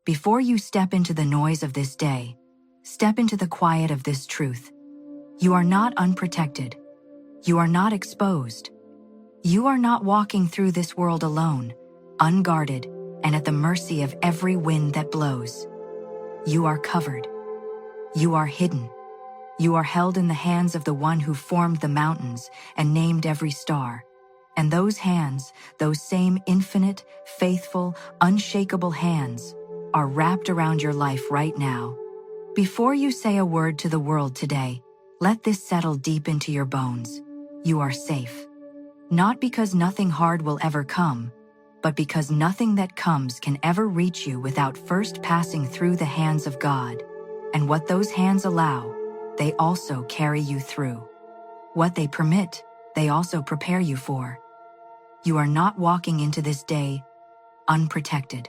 Before you step into the noise of this day, step into the quiet of this truth. You are not unprotected. You are not exposed. You are not walking through this world alone, unguarded, and at the mercy of every wind that blows. You are covered. You are hidden. You are held in the hands of the one who formed the mountains and named every star. And those hands, those same infinite, faithful, unshakable hands, are wrapped around your life right now. Before you say a word to the world today, let this settle deep into your bones. You are safe. Not because nothing hard will ever come, but because nothing that comes can ever reach you without first passing through the hands of God. And what those hands allow, they also carry you through. What they permit, they also prepare you for. You are not walking into this day unprotected.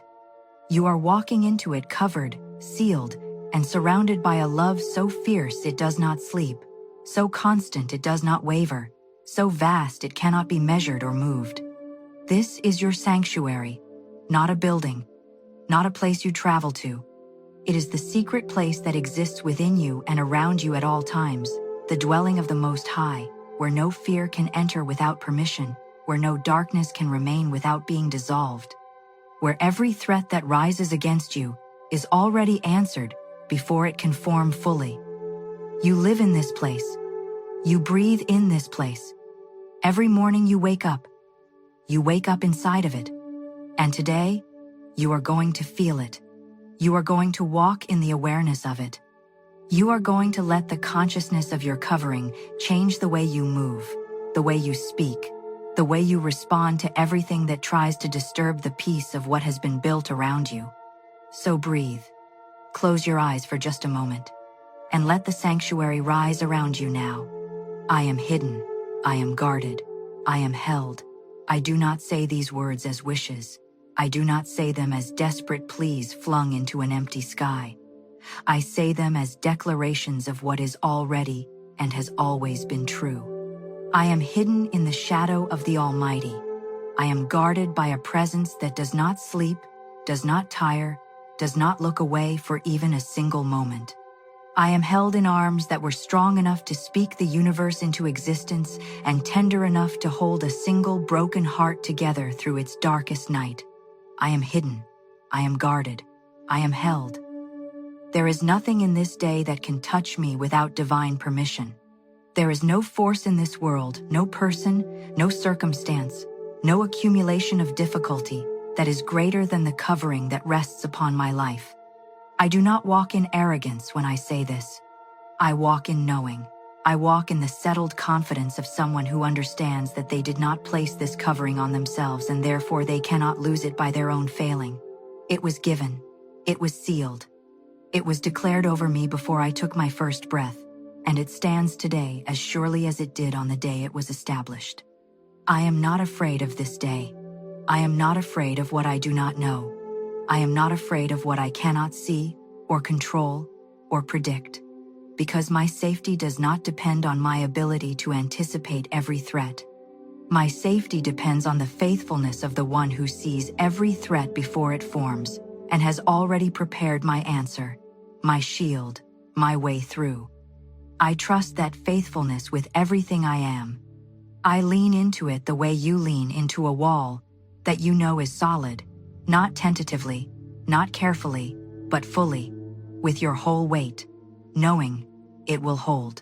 You are walking into it covered, sealed, and surrounded by a love so fierce it does not sleep, so constant it does not waver, so vast it cannot be measured or moved. This is your sanctuary, not a building, not a place you travel to. It is the secret place that exists within you and around you at all times, the dwelling of the Most High, where no fear can enter without permission, where no darkness can remain without being dissolved, where every threat that rises against you is already answered before it can form fully. You live in this place. You breathe in this place. Every morning you wake up inside of it. And today, you are going to feel it. You are going to walk in the awareness of it. You are going to let the consciousness of your covering change the way you move, the way you speak, the way you respond to everything that tries to disturb the peace of what has been built around you. So breathe. Close your eyes for just a moment, and let the sanctuary rise around you now. I am hidden. I am guarded. I am held. I do not say these words as wishes. I do not say them as desperate pleas flung into an empty sky. I say them as declarations of what is already and has always been true. I am hidden in the shadow of the Almighty. I am guarded by a presence that does not sleep, does not tire, does not look away for even a single moment. I am held in arms that were strong enough to speak the universe into existence and tender enough to hold a single broken heart together through its darkest night. I am hidden. I am guarded. I am held. There is nothing in this day that can touch me without divine permission. There is no force in this world, no person, no circumstance, no accumulation of difficulty that is greater than the covering that rests upon my life. I do not walk in arrogance when I say this. I walk in knowing. I walk in the settled confidence of someone who understands that they did not place this covering on themselves and therefore they cannot lose it by their own failing. It was given. It was sealed. It was declared over me before I took my first breath, and it stands today as surely as it did on the day it was established. I am not afraid of this day. I am not afraid of what I do not know. I am not afraid of what I cannot see, or control, or predict, because my safety does not depend on my ability to anticipate every threat. My safety depends on the faithfulness of the one who sees every threat before it forms, and has already prepared my answer, my shield, my way through. I trust that faithfulness with everything I am. I lean into it the way you lean into a wall that you know is solid, not tentatively, not carefully, but fully, with your whole weight, knowing it will hold.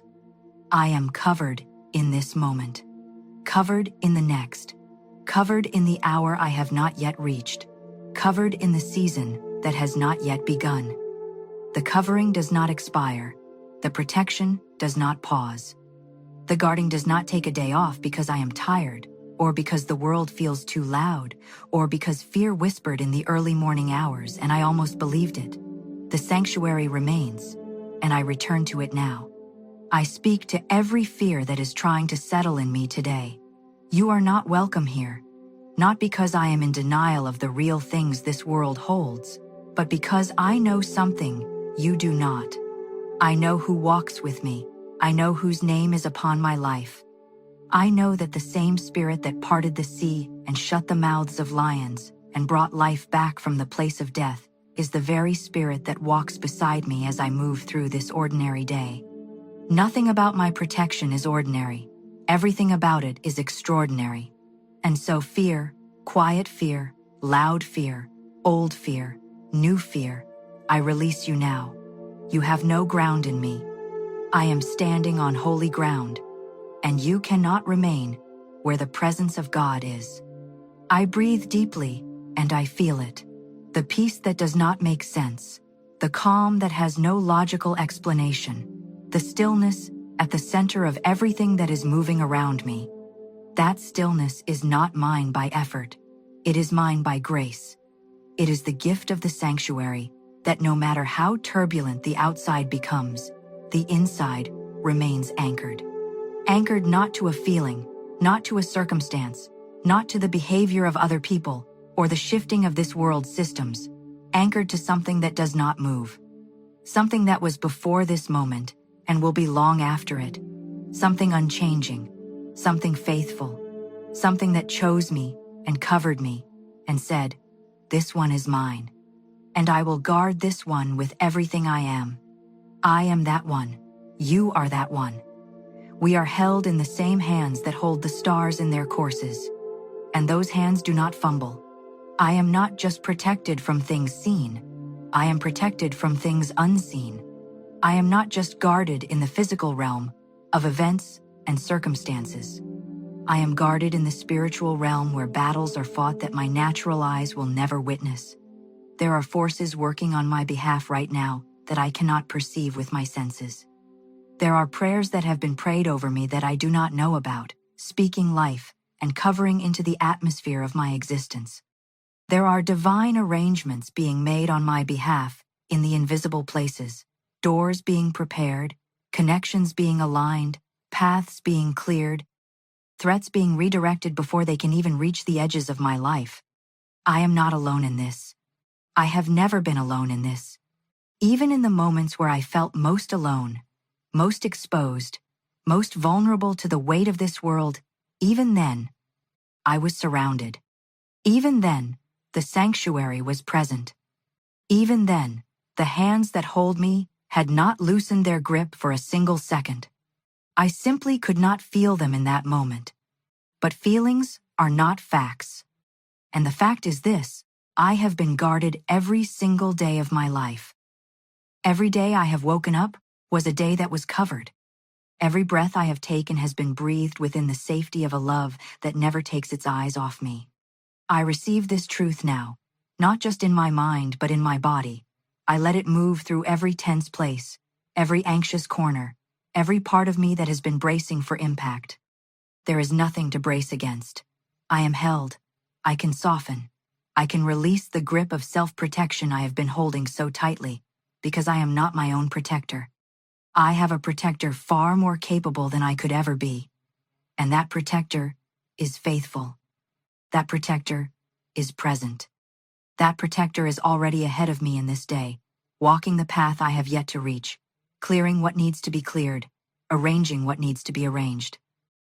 I am covered in this moment, covered in the next, covered in the hour I have not yet reached, covered in the season that has not yet begun. The covering does not expire. The protection does not pause. The guarding does not take a day off because I am tired, or because the world feels too loud, or because fear whispered in the early morning hours and I almost believed it. The sanctuary remains, and I return to it now. I speak to every fear that is trying to settle in me today. You are not welcome here, not because I am in denial of the real things this world holds, but because I know something you do not. I know who walks with me. I know whose name is upon my life. I know that the same spirit that parted the sea and shut the mouths of lions and brought life back from the place of death is the very spirit that walks beside me as I move through this ordinary day. Nothing about my protection is ordinary. Everything about it is extraordinary. And so fear, quiet fear, loud fear, old fear, new fear, I release you now. You have no ground in me. I am standing on holy ground, and you cannot remain where the presence of God is. I breathe deeply, and I feel it. The peace that does not make sense, the calm that has no logical explanation, the stillness at the center of everything that is moving around me. That stillness is not mine by effort. It is mine by grace. It is the gift of the sanctuary that no matter how turbulent the outside becomes, the inside remains anchored. Anchored not to a feeling, not to a circumstance, not to the behavior of other people or the shifting of this world's systems, anchored to something that does not move. Something that was before this moment and will be long after it. Something unchanging, something faithful, something that chose me and covered me and said, "This one is mine, and I will guard this one with everything I am." I am that one. You are that one. We are held in the same hands that hold the stars in their courses, and those hands do not fumble. I am not just protected from things seen. I am protected from things unseen. I am not just guarded in the physical realm of events and circumstances. I am guarded in the spiritual realm where battles are fought that my natural eyes will never witness. There are forces working on my behalf right now that I cannot perceive with my senses. There are prayers that have been prayed over me that I do not know about, speaking life and covering into the atmosphere of my existence. There are divine arrangements being made on my behalf in the invisible places, doors being prepared, connections being aligned, paths being cleared, threats being redirected before they can even reach the edges of my life. I am not alone in this. I have never been alone in this. Even in the moments where I felt most alone, most exposed, most vulnerable to the weight of this world, even then, I was surrounded. Even then, the sanctuary was present. Even then, the hands that hold me had not loosened their grip for a single second. I simply could not feel them in that moment. But feelings are not facts. And the fact is this: I have been guarded every single day of my life. Every day I have woken up was a day that was covered. Every breath I have taken has been breathed within the safety of a love that never takes its eyes off me. I receive this truth now, not just in my mind but in my body. I let it move through every tense place, every anxious corner, every part of me that has been bracing for impact. There is nothing to brace against. I am held. I can soften. I can release the grip of self-protection I have been holding so tightly, because I am not my own protector. I have a protector far more capable than I could ever be. And that protector is faithful. That protector is present. That protector is already ahead of me in this day, walking the path I have yet to reach, clearing what needs to be cleared, arranging what needs to be arranged,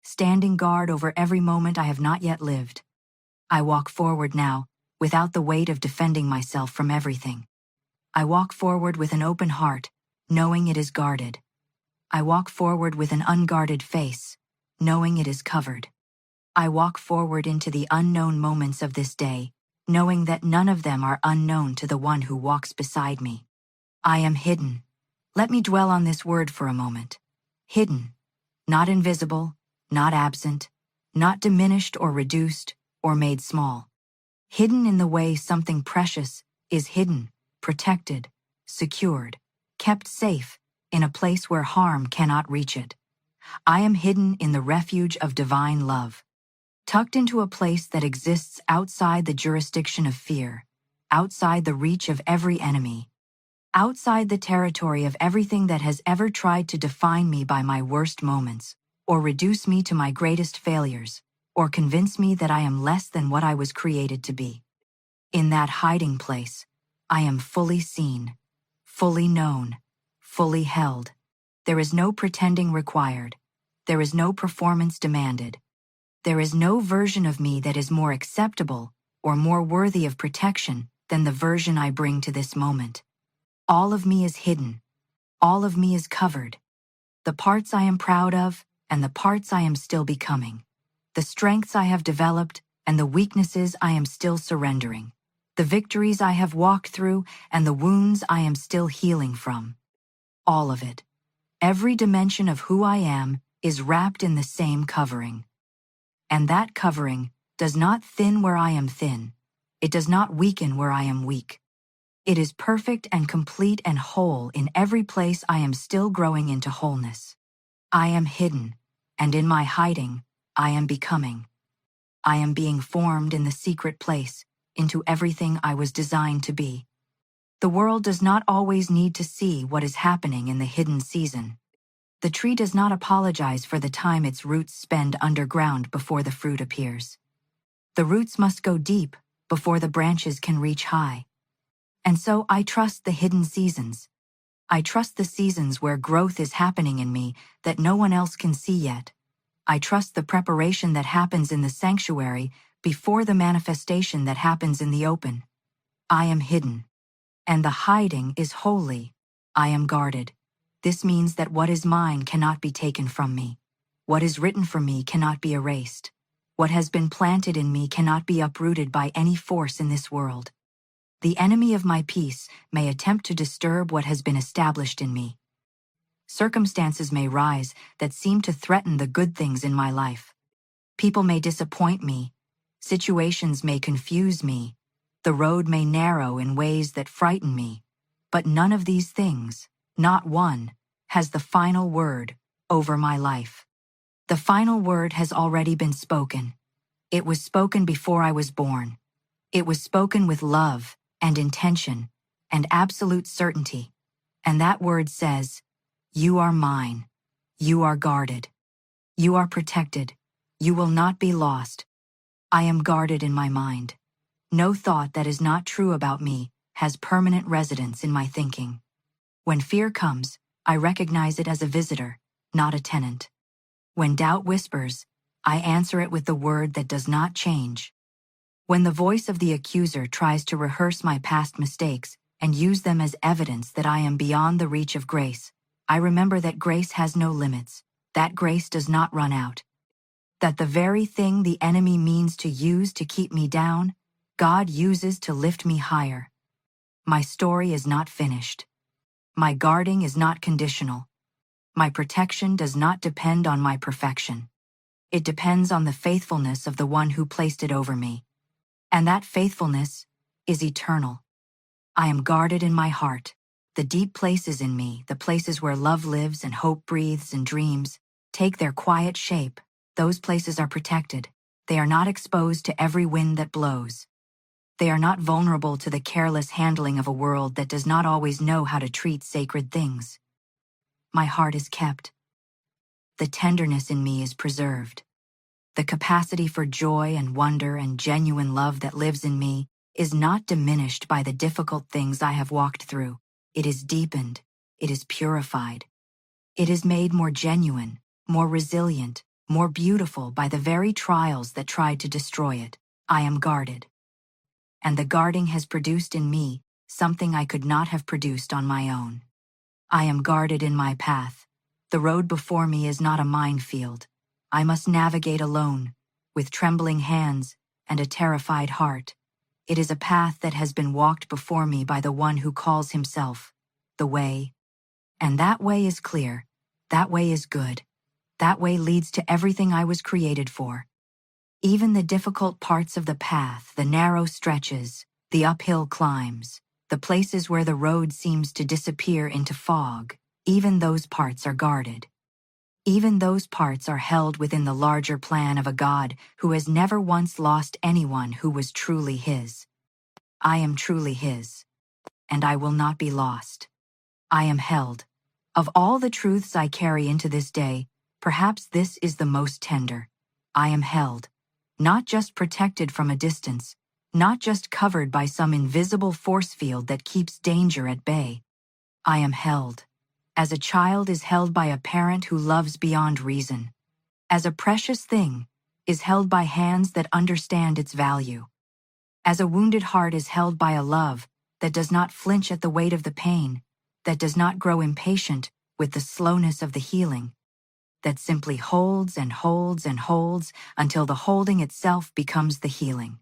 standing guard over every moment I have not yet lived. I walk forward now, without the weight of defending myself from everything. I walk forward with an open heart, knowing it is guarded. I walk forward with an unguarded face, knowing it is covered. I walk forward into the unknown moments of this day, knowing that none of them are unknown to the one who walks beside me. I am hidden. Let me dwell on this word for a moment. Hidden. Not invisible, not absent, not diminished or reduced or made small. Hidden in the way something precious is hidden, protected, secured, kept safe in a place where harm cannot reach it. I am hidden in the refuge of divine love, tucked into a place that exists outside the jurisdiction of fear, outside the reach of every enemy, outside the territory of everything that has ever tried to define me by my worst moments, or reduce me to my greatest failures, or convince me that I am less than what I was created to be. In that hiding place, I am fully seen, fully known, fully held. There is no pretending required. There is no performance demanded. There is no version of me that is more acceptable or more worthy of protection than the version I bring to this moment. All of me is hidden. All of me is covered. The parts I am proud of and the parts I am still becoming. The strengths I have developed and the weaknesses I am still surrendering. The victories I have walked through and the wounds I am still healing from. All of it. Every dimension of who I am is wrapped in the same covering. And that covering does not thin where I am thin. It does not weaken where I am weak. It is perfect and complete and whole in every place I am still growing into wholeness. I am hidden, and in my hiding, I am becoming. I am being formed in the secret place, into everything I was designed to be. The world does not always need to see what is happening in the hidden season. The tree does not apologize for the time its roots spend underground before the fruit appears. The roots must go deep before the branches can reach high. And so I trust the hidden seasons. I trust the seasons where growth is happening in me that no one else can see yet. I trust the preparation that happens in the sanctuary before the manifestation that happens in the open. I am hidden. And the hiding is holy. I am guarded. This means that what is mine cannot be taken from me. What is written for me cannot be erased. What has been planted in me cannot be uprooted by any force in this world. The enemy of my peace may attempt to disturb what has been established in me. Circumstances may rise that seem to threaten the good things in my life. People may disappoint me. Situations may confuse me. The road may narrow in ways that frighten me. But none of these things, not one, has the final word over my life. The final word has already been spoken. It was spoken before I was born. It was spoken with love and intention and absolute certainty. And that word says, "You are mine. You are guarded. You are protected. You will not be lost. I am guarded in my mind. No thought that is not true about me has permanent residence in my thinking. When fear comes, I recognize it as a visitor, not a tenant. When doubt whispers, I answer it with the word that does not change. When the voice of the accuser tries to rehearse my past mistakes and use them as evidence that I am beyond the reach of grace, I remember that grace has no limits, that grace does not run out. That the very thing the enemy means to use to keep me down, God uses to lift me higher. My story is not finished. My guarding is not conditional. My protection does not depend on my perfection. It depends on the faithfulness of the one who placed it over me. And that faithfulness is eternal. I am guarded in my heart. The deep places in me, the places where love lives and hope breathes and dreams, take their quiet shape. Those places are protected. They are not exposed to every wind that blows. They are not vulnerable to the careless handling of a world that does not always know how to treat sacred things. My heart is kept. The tenderness in me is preserved. The capacity for joy and wonder and genuine love that lives in me is not diminished by the difficult things I have walked through. It is deepened. It is purified. It is made more genuine, more resilient, more beautiful by the very trials that tried to destroy it. I am guarded. And the guarding has produced in me something I could not have produced on my own. I am guarded in my path. The road before me is not a minefield. I must navigate alone, with trembling hands and a terrified heart. It is a path that has been walked before me by the one who calls himself the way. And that way is clear. That way is good. That way leads to everything I was created for. Even the difficult parts of the path, the narrow stretches, the uphill climbs, the places where the road seems to disappear into fog, even those parts are guarded. Even those parts are held within the larger plan of a God who has never once lost anyone who was truly his. I am truly his, and I will not be lost. I am held. Of all the truths I carry into this day, perhaps this is the most tender. I am held. Not just protected from a distance, not just covered by some invisible force field that keeps danger at bay. I am held. As a child is held by a parent who loves beyond reason. As a precious thing is held by hands that understand its value. As a wounded heart is held by a love that does not flinch at the weight of the pain, that does not grow impatient with the slowness of the healing, that simply holds and holds and holds until the holding itself becomes the healing.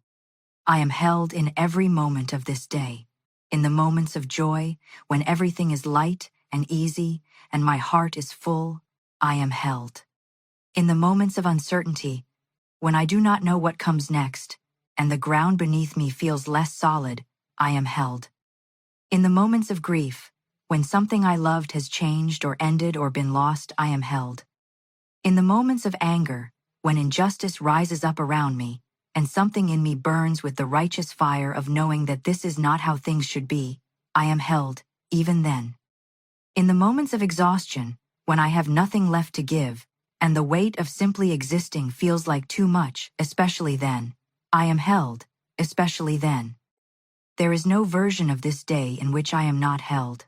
I am held in every moment of this day, in the moments of joy, when everything is light and easy and my heart is full, I am held. In the moments of uncertainty, when I do not know what comes next, and the ground beneath me feels less solid, I am held. In the moments of grief, when something I loved has changed or ended or been lost, I am held. In the moments of anger, when injustice rises up around me, and something in me burns with the righteous fire of knowing that this is not how things should be, I am held, even then. In the moments of exhaustion, when I have nothing left to give, and the weight of simply existing feels like too much, especially then, I am held, especially then. There is no version of this day in which I am not held.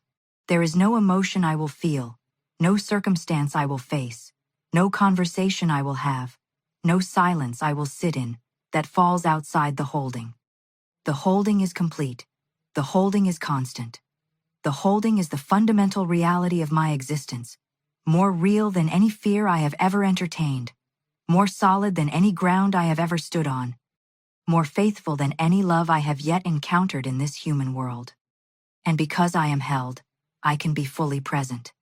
There is no emotion I will feel, no circumstance I will face, no conversation I will have, no silence I will sit in, that falls outside the holding. The holding is complete. The holding is constant. The holding is the fundamental reality of my existence, more real than any fear I have ever entertained, more solid than any ground I have ever stood on, more faithful than any love I have yet encountered in this human world. And because I am held, I can be fully present.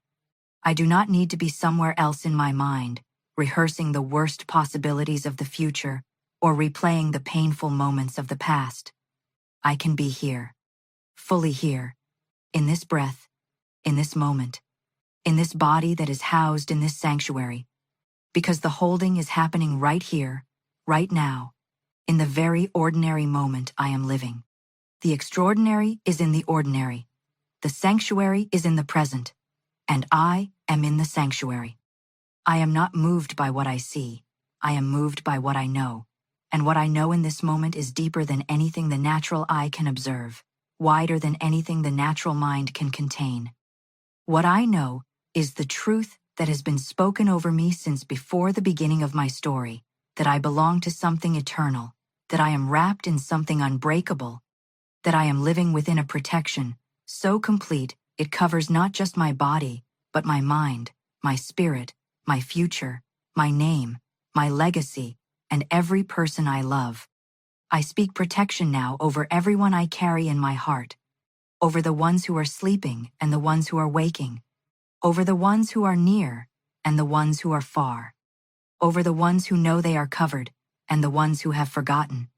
I do not need to be somewhere else in my mind, rehearsing the worst possibilities of the future or replaying the painful moments of the past. I can be here, fully here, in this breath, in this moment, in this body that is housed in this sanctuary, because the holding is happening right here, right now, in the very ordinary moment I am living. The extraordinary is in the ordinary. The sanctuary is in the present, and I am in the sanctuary. I am not moved by what I see. I am moved by what I know, and what I know in this moment is deeper than anything the natural eye can observe, wider than anything the natural mind can contain. What I know is the truth that has been spoken over me since before the beginning of my story, that I belong to something eternal, that I am wrapped in something unbreakable, that I am living within a protection so complete it covers not just my body, but my mind, my spirit, my future, my name, my legacy, and every person I love. I speak protection now over everyone I carry in my heart, over the ones who are sleeping and the ones who are waking, over the ones who are near and the ones who are far, over the ones who know they are covered and the ones who have forgotten.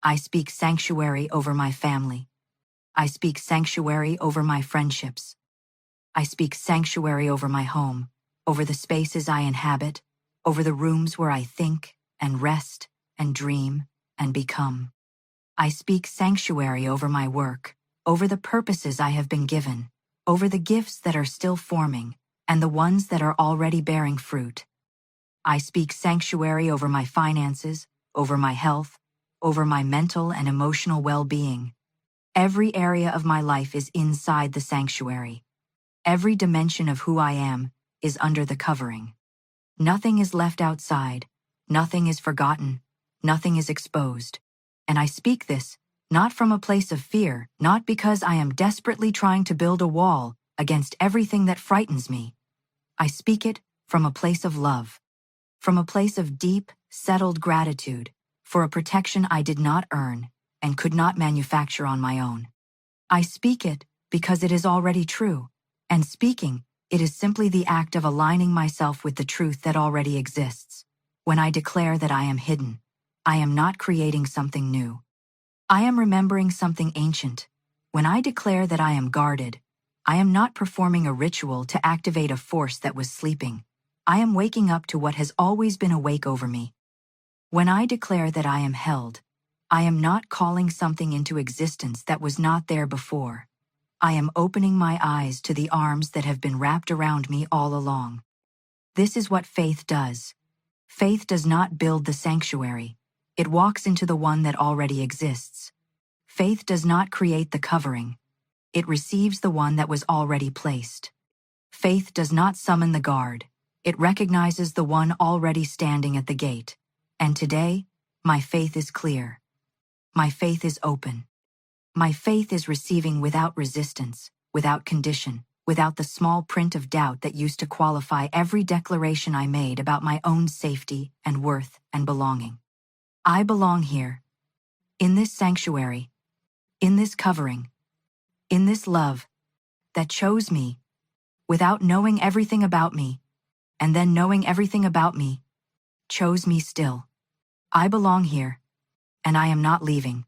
I speak sanctuary over my family. I speak sanctuary over my friendships. I speak sanctuary over my home, over the spaces I inhabit, over the rooms where I think and rest and dream and become. I speak sanctuary over my work, over the purposes I have been given, over the gifts that are still forming, and the ones that are already bearing fruit. I speak sanctuary over my finances, over my health, over my mental and emotional well-being. Every area of my life is inside the sanctuary. Every dimension of who I am is under the covering. Nothing is left outside, nothing is forgotten, nothing is exposed. And I speak this, not from a place of fear, not because I am desperately trying to build a wall against everything that frightens me. I speak it from a place of love, from a place of deep, settled gratitude for a protection I did not earn and could not manufacture on my own. I speak it because it is already true, and speaking, it is simply the act of aligning myself with the truth that already exists. When I declare that I am hidden, I am not creating something new. I am remembering something ancient. When I declare that I am guarded, I am not performing a ritual to activate a force that was sleeping. I am waking up to what has always been awake over me. When I declare that I am held, I am not calling something into existence that was not there before. I am opening my eyes to the arms that have been wrapped around me all along. This is what faith does. Faith does not build the sanctuary. It walks into the one that already exists. Faith does not create the covering. It receives the one that was already placed. Faith does not summon the guard. It recognizes the one already standing at the gate. And today, my faith is clear. My faith is open. My faith is receiving without resistance, without condition, without the small print of doubt that used to qualify every declaration I made about my own safety and worth and belonging. I belong here, in this sanctuary, in this covering, in this love that chose me, without knowing everything about me, and then knowing everything about me, chose me still. I belong here, and I am not leaving.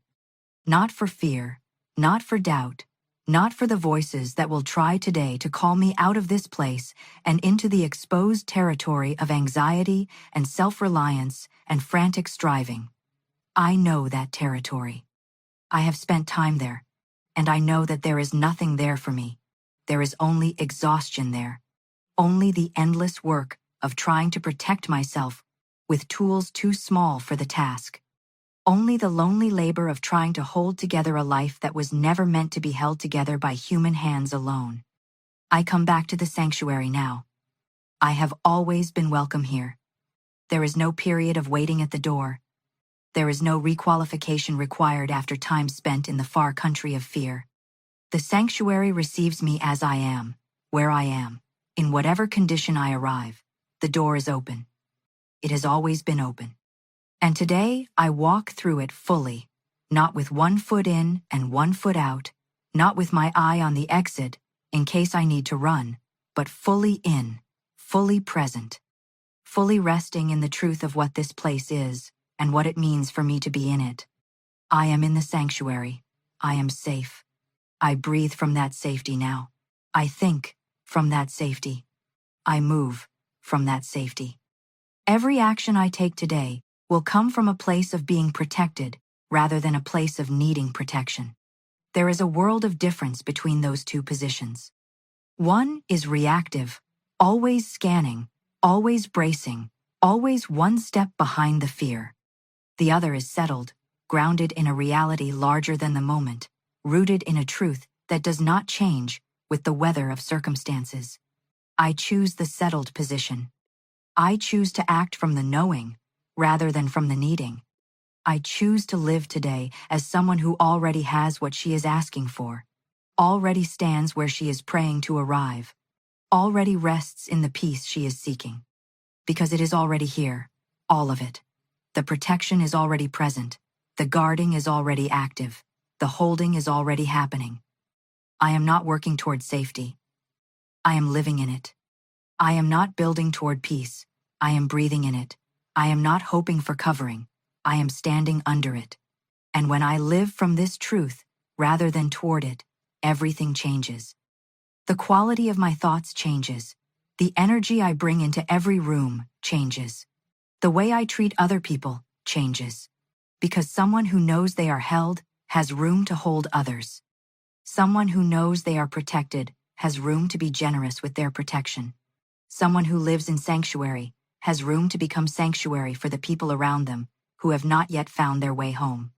Not for fear, not for doubt, not for the voices that will try today to call me out of this place and into the exposed territory of anxiety and self-reliance and frantic striving. I know that territory. I have spent time there, and I know that there is nothing there for me. There is only exhaustion there, only the endless work of trying to protect myself with tools too small for the task. Only the lonely labor of trying to hold together a life that was never meant to be held together by human hands alone. I come back to the sanctuary now. I have always been welcome here. There is no period of waiting at the door. There is no requalification required after time spent in the far country of fear. The sanctuary receives me as I am, where I am, in whatever condition I arrive. The door is open. It has always been open. And today I walk through it fully, not with one foot in and one foot out, not with my eye on the exit in case I need to run, but fully in, fully present, fully resting in the truth of what this place is and what it means for me to be in it. I am in the sanctuary. I am safe. I breathe from that safety now. I think from that safety. I move from that safety. Every action I take today will come from a place of being protected rather than a place of needing protection. There is a world of difference between those two positions. One is reactive, always scanning, always bracing, always one step behind the fear. The other is settled, grounded in a reality larger than the moment, rooted in a truth that does not change with the weather of circumstances. I choose the settled position. I choose to act from the knowing rather than from the needing. I choose to live today as someone who already has what she is asking for, already stands where she is praying to arrive, already rests in the peace she is seeking. Because it is already here, all of it. The protection is already present, the guarding is already active, the holding is already happening. I am not working toward safety. I am living in it. I am not building toward peace. I am breathing in it. I am not hoping for covering. I am standing under it. And when I live from this truth, rather than toward it, everything changes. The quality of my thoughts changes. The energy I bring into every room changes. The way I treat other people changes. Because someone who knows they are held has room to hold others. Someone who knows they are protected has room to be generous with their protection. Someone who lives in sanctuary has room to become sanctuary for the people around them who have not yet found their way home.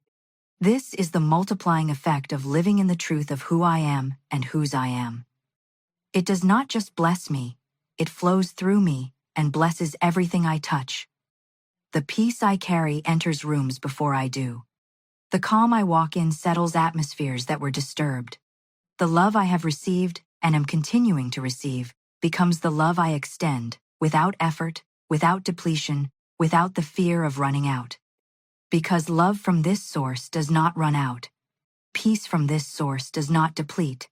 This is the multiplying effect of living in the truth of who I am and whose I am. It does not just bless me, it flows through me and blesses everything I touch. The peace I carry enters rooms before I do. The calm I walk in settles atmospheres that were disturbed. The love I have received and am continuing to receive becomes the love I extend, without effort, without depletion, without the fear of running out. Because love from this source does not run out. Peace from this source does not deplete.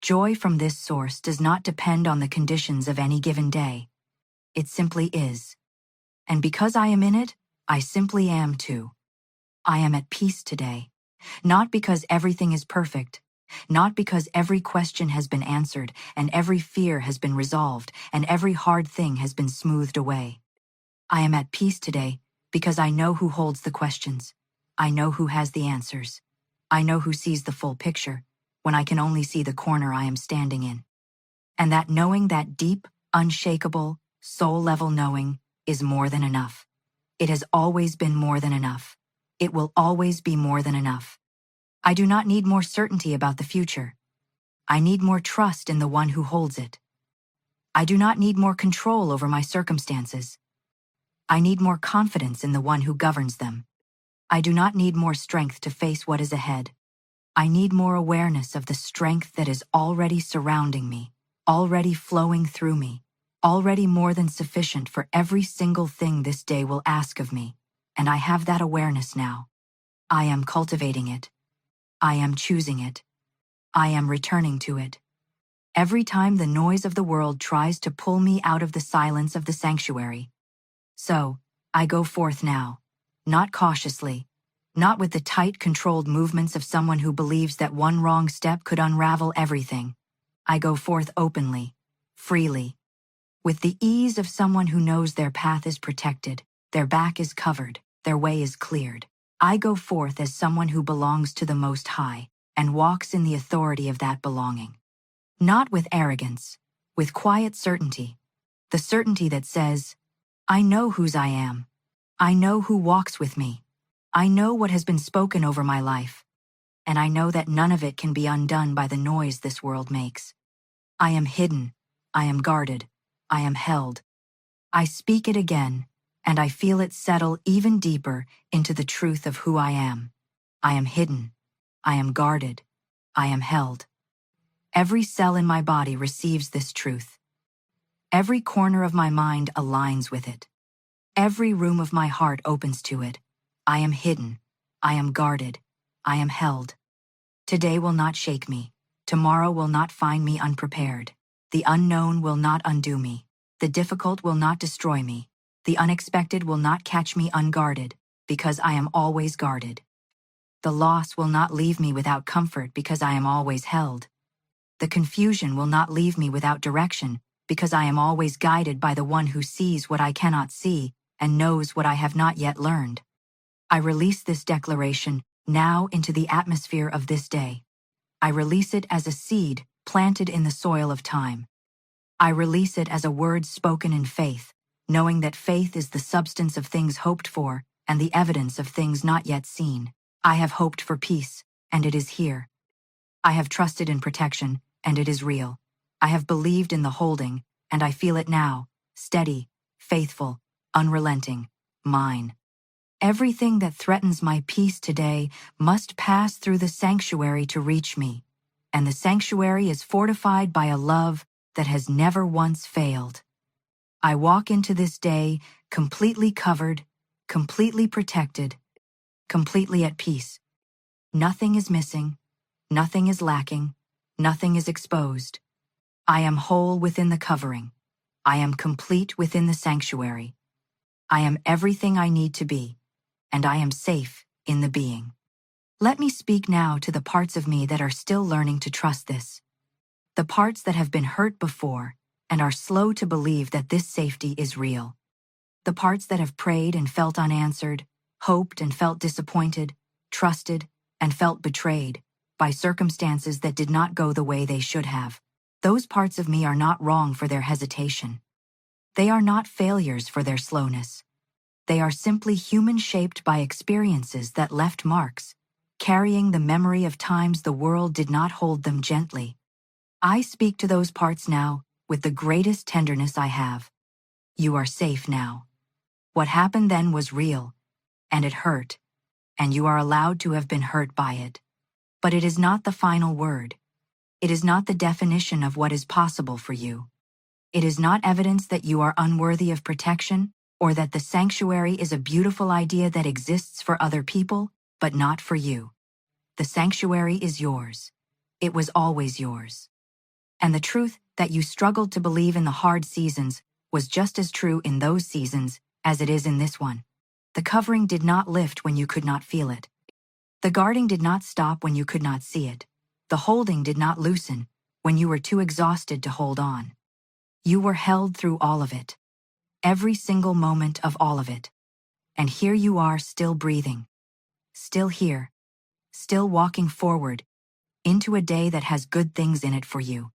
Joy from this source does not depend on the conditions of any given day. It simply is. And because I am in it, I simply am too. I am at peace today. Not because everything is perfect. Not because every question has been answered and every fear has been resolved and every hard thing has been smoothed away. I am at peace today because I know who holds the questions. I know who has the answers. I know who sees the full picture when I can only see the corner I am standing in. And that knowing, that deep, unshakable, soul-level knowing, is more than enough. It has always been more than enough. It will always be more than enough. I do not need more certainty about the future. I need more trust in the one who holds it. I do not need more control over my circumstances. I need more confidence in the one who governs them. I do not need more strength to face what is ahead. I need more awareness of the strength that is already surrounding me, already flowing through me, already more than sufficient for every single thing this day will ask of me, and I have that awareness now. I am cultivating it. I am choosing it. I am returning to it. Every time the noise of the world tries to pull me out of the silence of the sanctuary. So, I go forth now, not cautiously, not with the tight, controlled movements of someone who believes that one wrong step could unravel everything. I go forth openly, freely, with the ease of someone who knows their path is protected, their back is covered, their way is cleared. I go forth as someone who belongs to the Most High and walks in the authority of that belonging. Not with arrogance, with quiet certainty, the certainty that says, I know whose I am. I know who walks with me. I know what has been spoken over my life, and I know that none of it can be undone by the noise this world makes. I am hidden, I am guarded, I am held. I speak it again, and I feel it settle even deeper into the truth of who I am. I am hidden, I am guarded, I am held. Every cell in my body receives this truth. Every corner of my mind aligns with it. Every room of my heart opens to it. I am hidden. I am guarded. I am held. Today will not shake me. Tomorrow will not find me unprepared. The unknown will not undo me. The difficult will not destroy me. The unexpected will not catch me unguarded, because I am always guarded. The loss will not leave me without comfort, because I am always held. The confusion will not leave me without direction, because I am always guided by the one who sees what I cannot see and knows what I have not yet learned. I release this declaration now into the atmosphere of this day. I release it as a seed planted in the soil of time. I release it as a word spoken in faith, knowing that faith is the substance of things hoped for and the evidence of things not yet seen. I have hoped for peace, and it is here. I have trusted in protection, and it is real. I have believed in the holding, and I feel it now, steady, faithful, unrelenting, mine. Everything that threatens my peace today must pass through the sanctuary to reach me, and the sanctuary is fortified by a love that has never once failed. I walk into this day completely covered, completely protected, completely at peace. Nothing is missing, nothing is lacking, nothing is exposed. I am whole within the covering. I am complete within the sanctuary. I am everything I need to be, and I am safe in the being. Let me speak now to the parts of me that are still learning to trust this. The parts that have been hurt before and are slow to believe that this safety is real. The parts that have prayed and felt unanswered, hoped and felt disappointed, trusted and felt betrayed by circumstances that did not go the way they should have. Those parts of me are not wrong for their hesitation. They are not failures for their slowness. They are simply human shaped by experiences that left marks, carrying the memory of times the world did not hold them gently. I speak to those parts now with the greatest tenderness I have. You are safe now. What happened then was real, and it hurt, and you are allowed to have been hurt by it. But it is not the final word. It is not the definition of what is possible for you. It is not evidence that you are unworthy of protection, or that the sanctuary is a beautiful idea that exists for other people, but not for you. The sanctuary is yours. It was always yours. And the truth that you struggled to believe in the hard seasons was just as true in those seasons as it is in this one. The covering did not lift when you could not feel it. The guarding did not stop when you could not see it. The holding did not loosen when you were too exhausted to hold on. You were held through all of it. Every single moment of all of it. And here you are still breathing. Still here. Still walking forward into a day that has good things in it for you.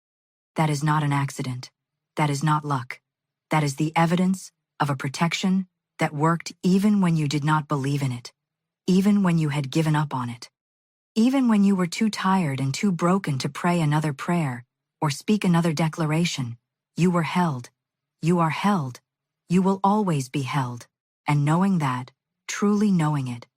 That is not an accident. That is not luck. That is the evidence of a protection that worked even when you did not believe in it, even when you had given up on it, even when you were too tired and too broken to pray another prayer or speak another declaration. You were held. You are held. You will always be held. And knowing that, truly knowing it,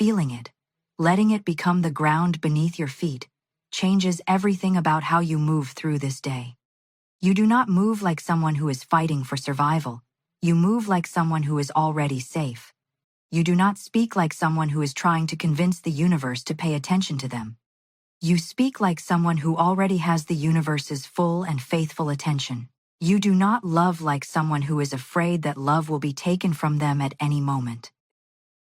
feeling it, letting it become the ground beneath your feet, changes everything about how you move through this day. You do not move like someone who is fighting for survival. You move like someone who is already safe. You do not speak like someone who is trying to convince the universe to pay attention to them. You speak like someone who already has the universe's full and faithful attention. You do not love like someone who is afraid that love will be taken from them at any moment.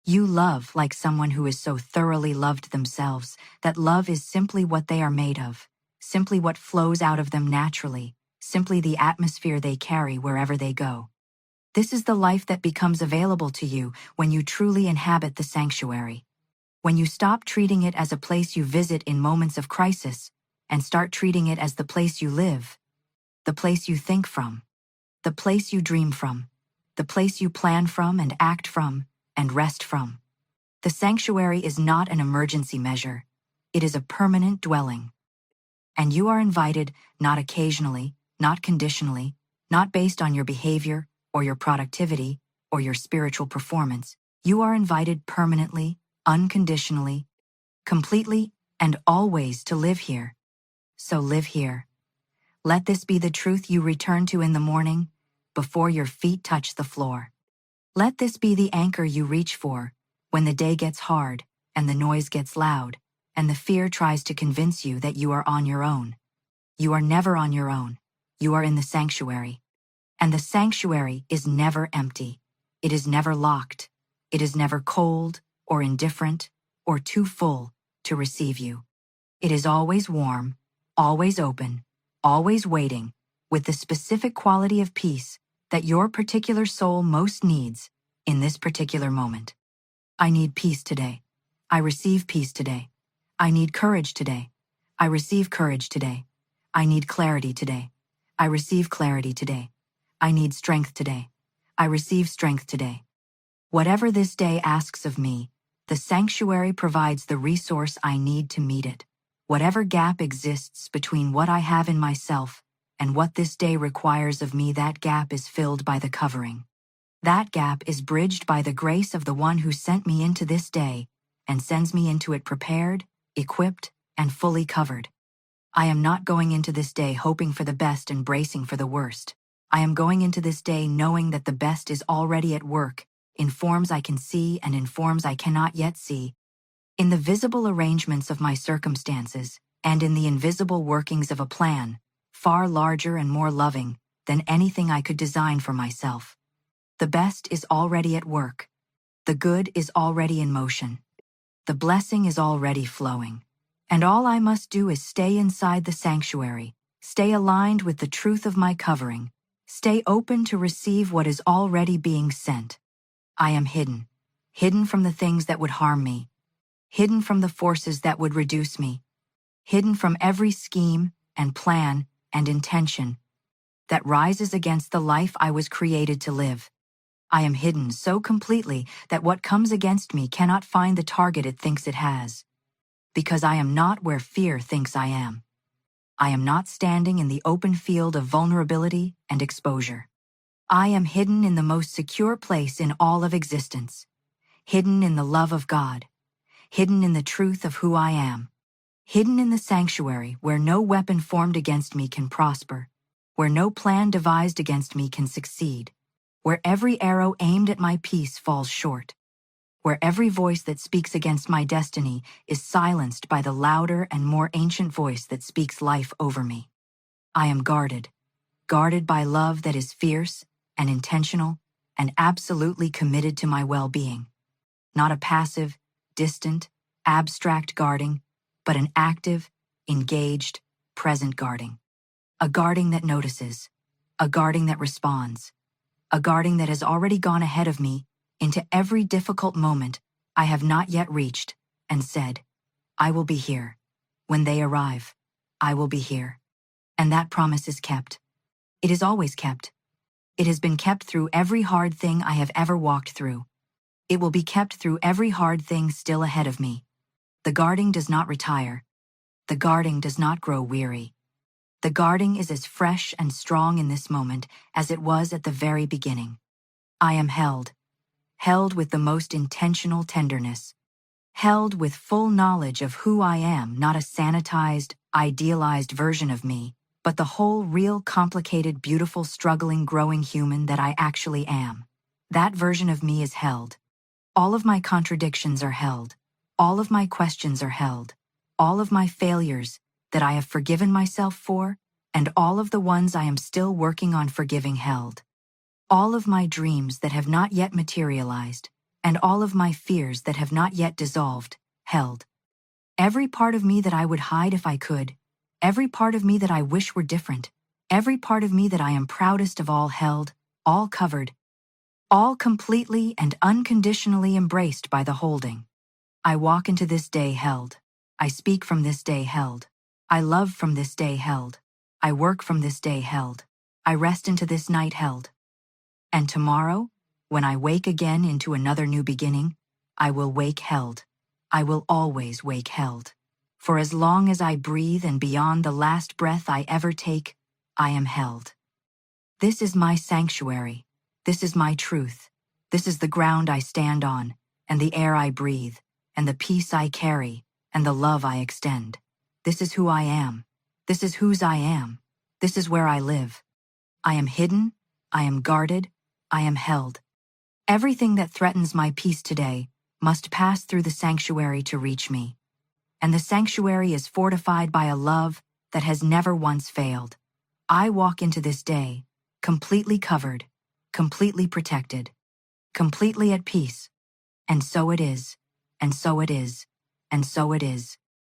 You love like someone who is so thoroughly loved themselves that love is simply what they are made of, simply what flows out of them naturally, simply the atmosphere they carry wherever they go. This is the life that becomes available to you when you truly inhabit the sanctuary. When you stop treating it as a place you visit in moments of crisis and start treating it as the place you live, the place you think from, the place you dream from, the place you plan from and act from and rest from. The sanctuary is not an emergency measure. It is a permanent dwelling. And you are invited not occasionally, not conditionally, not based on your behavior or your productivity or your spiritual performance. You are invited permanently, unconditionally, completely, and always to live here. So live here. Let this be the truth you return to in the morning, before your feet touch the floor. Let this be the anchor you reach for when the day gets hard and the noise gets loud and the fear tries to convince you that you are on your own. You are never on your own. You are in the sanctuary. And the sanctuary is never empty. It is never locked. It is never cold or indifferent or too full to receive you. It is always warm, always open, always waiting, with the specific quality of peace that your particular soul most needs in this particular moment. I need peace today. I receive peace today. I need courage today. I receive courage today. I need clarity today. I receive clarity today. I need strength today. I receive strength today. Whatever this day asks of me, the sanctuary provides the resource I need to meet it. Whatever gap exists between what I have in myself and what this day requires of me, that gap is filled by the covering. That gap is bridged by the grace of the one who sent me into this day and sends me into it prepared, equipped, and fully covered. I am not going into this day hoping for the best and bracing for the worst. I am going into this day knowing that the best is already at work, in forms I can see and in forms I cannot yet see, in the visible arrangements of my circumstances, and in the invisible workings of a plan, far larger and more loving than anything I could design for myself. The best is already at work. The good is already in motion. The blessing is already flowing. And all I must do is stay inside the sanctuary, stay aligned with the truth of my covering, stay open to receive what is already being sent. I am hidden, hidden from the things that would harm me, hidden from the forces that would reduce me, hidden from every scheme and plan and intention that rises against the life I was created to live. I am hidden so completely that what comes against me cannot find the target it thinks it has. Because I am not where fear thinks I am. I am not standing in the open field of vulnerability and exposure. I am hidden in the most secure place in all of existence, hidden in the love of God, hidden in the truth of who I am, hidden in the sanctuary where no weapon formed against me can prosper, where no plan devised against me can succeed, where every arrow aimed at my peace falls short, where every voice that speaks against my destiny is silenced by the louder and more ancient voice that speaks life over me. I am guarded, guarded by love that is fierce and intentional and absolutely committed to my well-being. Not a passive, distant, abstract guarding, but an active, engaged, present guarding. A guarding that notices, a guarding that responds, a guarding that has already gone ahead of me into every difficult moment I have not yet reached, and said, I will be here. When they arrive, I will be here. And that promise is kept. It is always kept. It has been kept through every hard thing I have ever walked through. It will be kept through every hard thing still ahead of me. The guarding does not retire. The guarding does not grow weary. The guarding is as fresh and strong in this moment as it was at the very beginning. I am held with the most intentional tenderness, held with full knowledge of who I am, not a sanitized, idealized version of me, but the whole real, complicated, beautiful, struggling, growing human that I actually am. That version of me is held. All of my contradictions are held. All of my questions are held. All of my failures that I have forgiven myself for, and all of the ones I am still working on forgiving held. All of my dreams that have not yet materialized, and all of my fears that have not yet dissolved, held. Every part of me that I would hide if I could, every part of me that I wish were different, every part of me that I am proudest of all held, all covered, all completely and unconditionally embraced by the holding. I walk into this day held. I speak from this day held. I love from this day held. I work from this day held. I rest into this night held. And tomorrow, when I wake again into another new beginning, I will wake held. I will always wake held. For as long as I breathe and beyond the last breath I ever take, I am held. This is my sanctuary. This is my truth. This is the ground I stand on, and the air I breathe, and the peace I carry, and the love I extend. This is who I am. This is whose I am. This is where I live. I am hidden. I am guarded. I am held. Everything that threatens my peace today must pass through the sanctuary to reach me. And the sanctuary is fortified by a love that has never once failed. I walk into this day completely covered, completely protected, completely at peace. And so it is, and so it is, and so it is.